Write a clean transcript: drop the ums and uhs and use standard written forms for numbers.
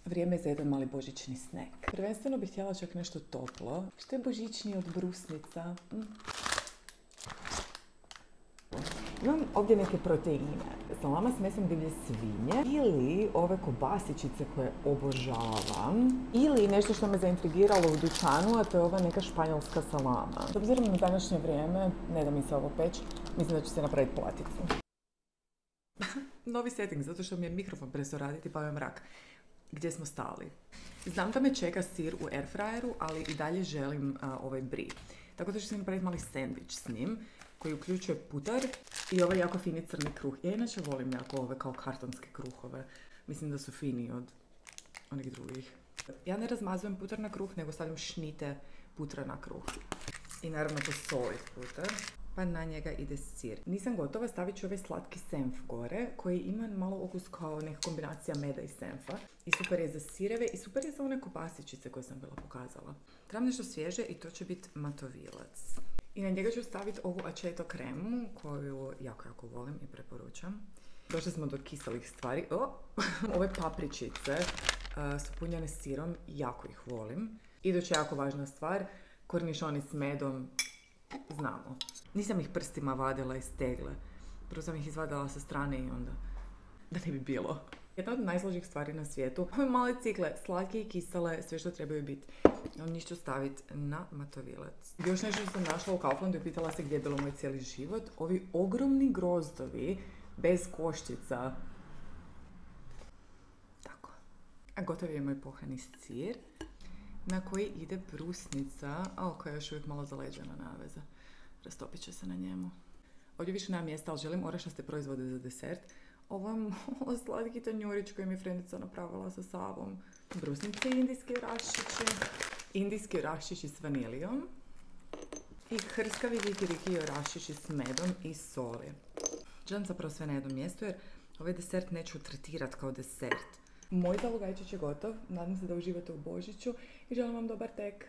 Vrijeme je za jedan mali božićni snack. Prvenstveno bih htjela čak nešto toplo. Što je božićnije od brusnica? Imam ovdje neke proteine. Salama s mesom divlje svinje ili ove kobasičice koje obožavam ili nešto što me zaintrigiralo u dućanu, a to je ova neka španjolska salama. S obzirom na današnje vrijeme, ne da mi se ovo peći, mislim da ću se napraviti platicu. Novi setting, zato što mi je mikrofon prestao raditi pa je mrak. Gdje smo stali? Znam da me čeka sir u airfryeru, ali i dalje želim ovaj brie. Tako da ću se napraviti mali sandvič s njim, koji uključuje putar i ovaj jako fini crni kruh. Ja inače volim jako ove kao kartonske kruhove. Mislim da su fini od onih drugih. Ja ne razmazujem putar na kruh, nego stavljam šnite putra na kruh. I naravno to solid putar. Pa na njega ide sir. Nisam gotova, stavit ću ovaj slatki senf gore, koji ima malo okus kao neka kombinacija meda i senfa. I super je za sireve i super je za one kobasičice koje sam bila pokazala. Trebam nešto svježe i to će biti matovilac. I na njega ću staviti ovu aceto kremu, koju jako volim i preporučam. Došli smo do kiselih stvari. Ove papričice su punjene sirom, jako ih volim. Iduća jako važna stvar, kornišoni s medom, znamo. Nisam ih prstima vadila iz tegle. Prvo sam ih izvadila sa strane i onda da ne bi bilo. Jedna od najslađih stvari na svijetu. Ove male cikle, slatke i kisele, sve što trebaju biti. Njih ću staviti na matovilac. Još nešto što sam našla u Kauflandu i pitala se gdje je bilo moj cijeli život. Ovi ogromni grozdovi, bez koščica. Tako. A gotov je moj pohani sir, na koji ide brusnica, koja je još uvijek malo zaleđena naveza. Rastopit će se na njemu. Ovdje više nema mjesta, ali želim orašaste proizvode za desert. Ovo je slatki tanjurić koji mi je frendica napravila sa Savom. Brusnice i indijski orašići s vanilijom. I hrskavi kikiriki orašići s medom i soli. Želim zapravo sve na jednom mjestu jer ovaj desert neću tretirati kao desert. Moj zalogajčić je gotov, nadam se da uživate u Božiću i želim vam dobar tek.